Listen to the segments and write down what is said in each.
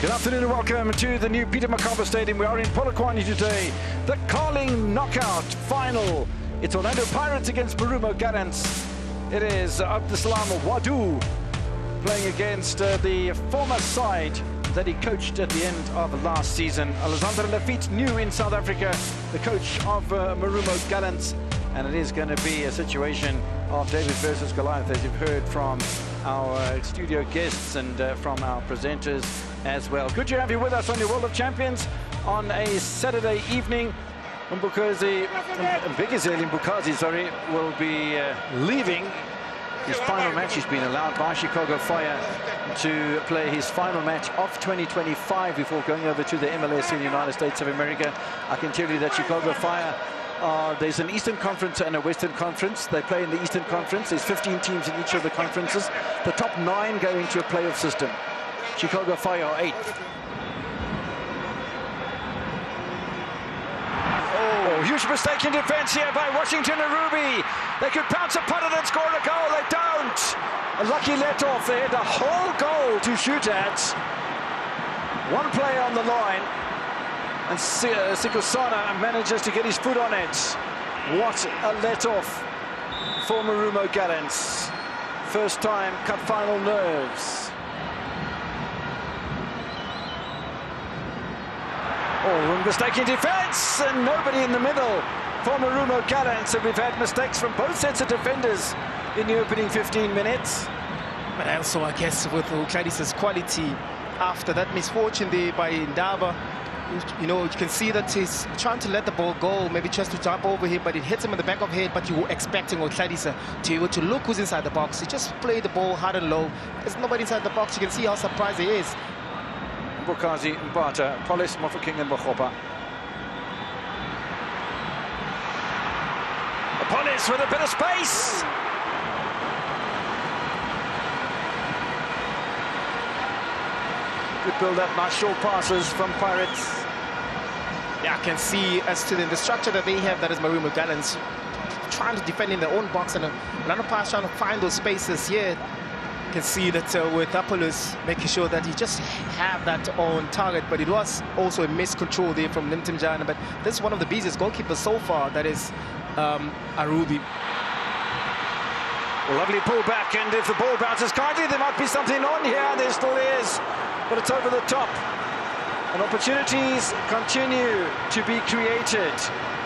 Good afternoon and welcome to the new Peter Mokaba Stadium. We are in Polokwane today. The Carling knockout final. It's Orlando Pirates against Marumo Gallants. It is Abdeslam Wadu playing against the former side that he coached at the end of last season. Alexander Lafitte, new in South Africa, the coach of Marumo Gallants. And it is going to be a situation of David versus Goliath, as you've heard from our studio guests and from our presenters as well. Good to have you with us on your World of Champions on a Saturday evening. Mbigazeli Mbukazi, will be leaving his final match. He's been allowed by Chicago Fire to play his final match of 2025 before going over to the MLS in the United States of America. I can tell you that Chicago Fire, there's an Eastern Conference and a Western Conference. They play in the Eastern Conference. There's 15 teams in each of the conferences. The top 9 go into a playoff system. Chicago Fire are 8th. Oh, huge mistake in defense here by Washington Arubi. They could pounce upon it and score a goal. They don't. A lucky let-off. They had the whole goal to shoot at. One player on the line. And Sikosana manages to get his foot on it. What a let-off for Marumo Gallants. First time cup final nerves. Oh, mistake in defense, and nobody in the middle for Marumo Gallants. And we've had mistakes from both sets of defenders in the opening 15 minutes. But also, I guess, with Gladys's quality after that misfortune there by Ndaba, you know, you can see that he's trying to let the ball go, maybe just to jump over here, but it hits him in the back of the head. But you were expecting Gladys to be able to look who's inside the box. He just played the ball hard and low. There's nobody inside the box. You can see how surprised he is. Mbukazi, Mbata, Polis, Mofokeng and Mokopa. Polis with a bit of space. Good build-up, nice short passes from Pirates. Yeah, I can see as to the structure that they have, that is Marumo Gallants, trying to defend in their own box, and another pass trying to find those spaces here. You can see that with Apollos making sure that he just have that on target, but it was also a miscontrol there from Nimtimjana. But this is one of the busiest goalkeepers so far, that is Arubi. Well, lovely pullback, and if the ball bounces kindly, there might be something on here. There still is, but it's over the top. And opportunities continue to be created.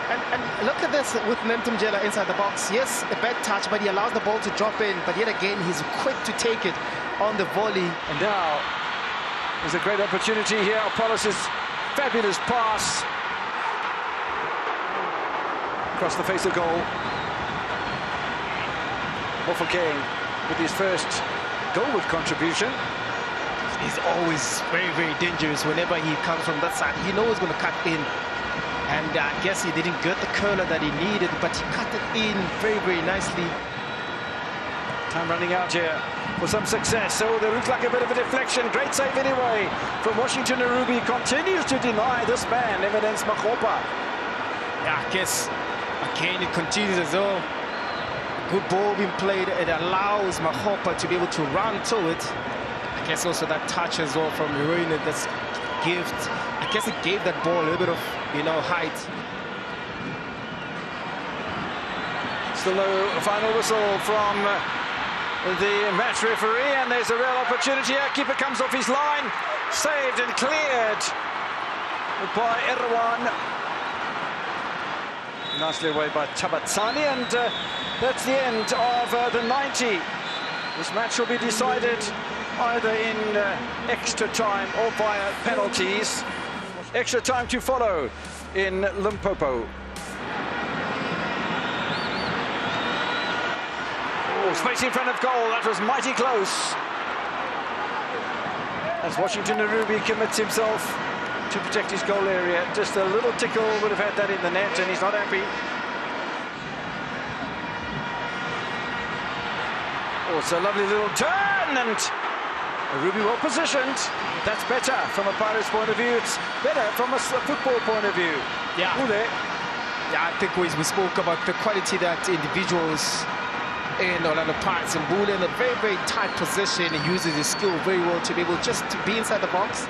And look at this with Nimtimjana inside the box. Yes, a bad touch, but he allows the ball to drop in. But yet again, he's quick to take it on the volley. And now, there's a great opportunity here. Apollos' fabulous pass across the face of goal. Mofokeng with his first goalward contribution. He's always very, very dangerous whenever he comes from that side. He knows he's going to cut in. And I guess he didn't get the curler that he needed, but he cut it in very, very nicely. Time running out here for some success. So there looks like a bit of a deflection. Great save anyway from Washington Arubi. Continues to deny this man, Evidence Makopa. Yeah, I guess, again, it continues as though good ball being played. It allows Makopa to be able to run to it. I guess also that touch as well from Irene, that's gift. I guess it gave that ball a little bit of, you know, height. Still no final whistle from the match referee, and there's a real opportunity here. Keeper comes off his line, saved and cleared by Erwan. Nicely away by Chabatsani, and that's the end of the 90. This match will be decided either in extra time or via penalties. Extra time to follow in Limpopo. Oh, space in front of goal. That was mighty close. As Washington Arubi commits himself to protect his goal area. Just a little tickle would have had that in the net, and he's not happy. Oh, it's a lovely little turn, and Arubi well positioned. That's better from a Pirates point of view. It's better from a football point of view. Yeah. Yeah, I think we spoke about the quality that individuals in Orlando Pirates, and Bule in a very, very tight position. He uses his skill very well to be able just to be inside the box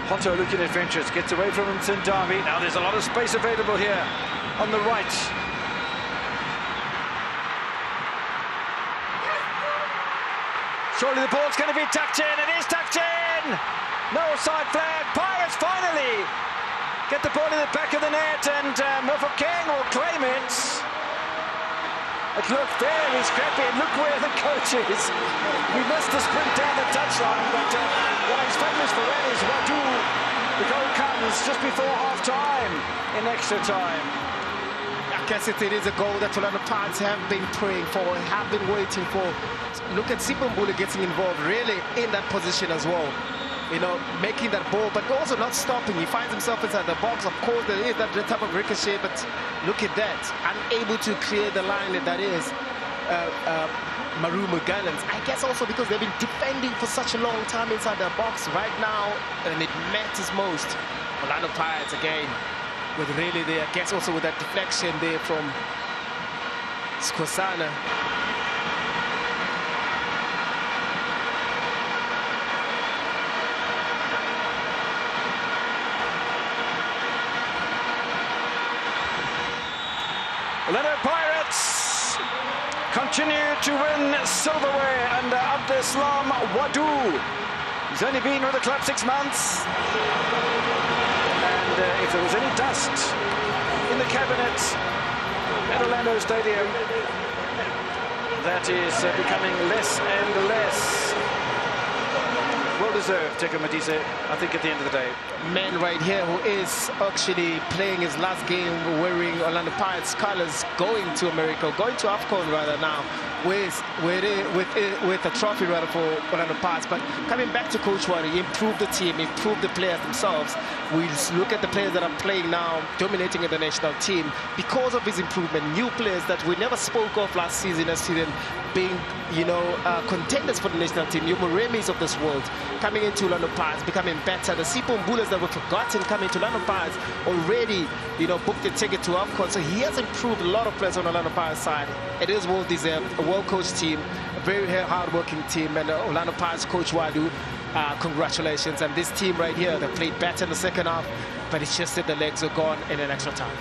Hotto looking adventurous, gets away from him, Sindavi. Now there's a lot of space available here on the right. Surely the ball's going to be tucked in. It is tucked in! No offside flag. Pirates finally get the ball in the back of the net, and Mofokeng will claim it. It looked very scrappy, and look where the coach is. We missed the sprint down the touchline, but what he's famous for that is Wadu. The goal comes just before half-time in extra time. I guess it is a goal that Orlando Pirates have been praying for, have been waiting for. Look at Sipombula getting involved really in that position as well. You know, making that ball, but also not stopping. He finds himself inside the box. Of course, there is that type of ricochet, but look at that. Unable to clear the line that is Marumo Gallants. I guess also because they've been defending for such a long time inside the box right now, and it matters most. Orlando Pirates again, with really I guess also with that deflection there from Skosana. Orlando Pirates continue to win silverware under Abdeslam Wadu. He's only been with the club 6 months. And if there was any dust in the cabinet at Orlando Stadium, that is becoming less and less. Well deserved, Teko Matise, I think, at the end of the day. Man right here who is actually playing his last game wearing Orlando Pirates colors, going to America, going to AFCON rather now, with a trophy rather for Orlando Pirates. But coming back to Coach Wadu, he improved the team, improved the players themselves. We look at the players that are playing now, dominating in the national team because of his improvement. New players that we never spoke of last season as being, you know, contenders for the national team. Your Marumo's of this world coming into Orlando Pirates, becoming better. The Sipombulas that were forgotten coming to Orlando Pirates already, you know, booked a ticket to AFCON. So he has improved a lot of players on Orlando Pirates side. It is well deserved, a well-coached team, a very hard-working team, and Orlando Pirates coach Wadu, congratulations. And this team right here, they played better in the second half, but it's just that the legs are gone in an extra time.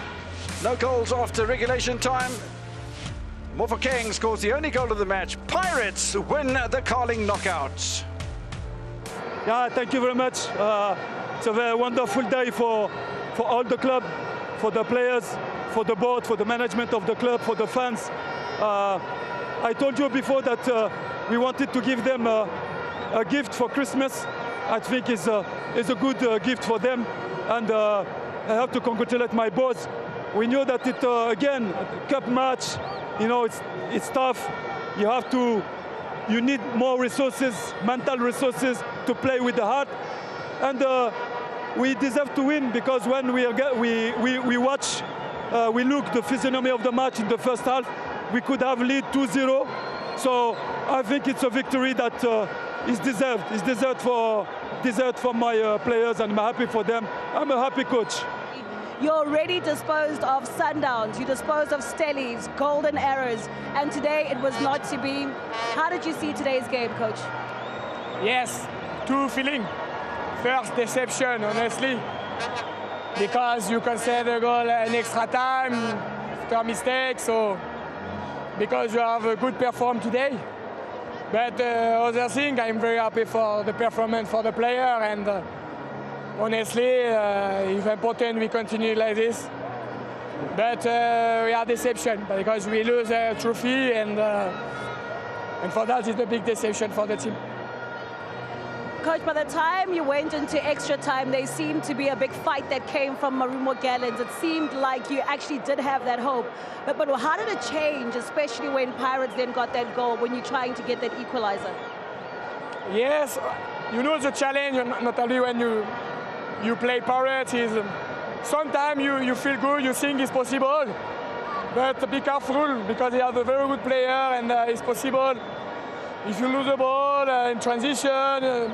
No goals after regulation time. Mofokeng scores the only goal of the match. Pirates win the Carling knockout. Yeah, thank you very much. It's a very wonderful day for all the club, for the players, for the board, for the management of the club, for the fans. I told you before that we wanted to give them a gift for Christmas. I think it's a good gift for them, and I have to congratulate my boss. We knew that it again, cup match. You know, it's tough. You need more resources, mental resources, to play with the heart, and we deserve to win because when we watch, we look the physiognomy of the match in the first half. We could have lead 2-0, so I think it's a victory that is deserved. It's deserved for my players, and I'm happy for them. I'm a happy coach. You already disposed of Sundowns, you disposed of Stellies, Golden Arrows, and today it was not to be. How did you see today's game, Coach? Yes, two feelings. First, deception, honestly, because you concede a goal in extra time after mistake, so because you have a good performance today. But other thing, I'm very happy for the performance for the player, and honestly, it's important we continue like this. But we are deception because we lose a trophy, and for that it's a big deception for the team. Coach, by the time you went into extra time, there seemed to be a big fight that came from Marumo Gallants. It seemed like you actually did have that hope. But how did it change, especially when Pirates then got that goal, when you're trying to get that equalizer? Yes, you know the challenge, not only when you play Pirates, is sometimes you feel good, you think it's possible, but be careful because they have a very good player, and it's possible. If you lose the ball in transition,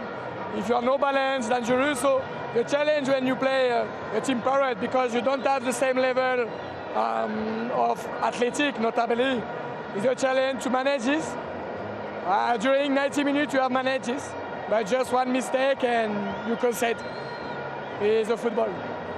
if you have no balance, dangerous. So the challenge when you play a team Pirates, because you don't have the same level of athletic, notably, is a challenge to manage this. During 90 minutes you have managed this, but just one mistake and you concede. It's a football.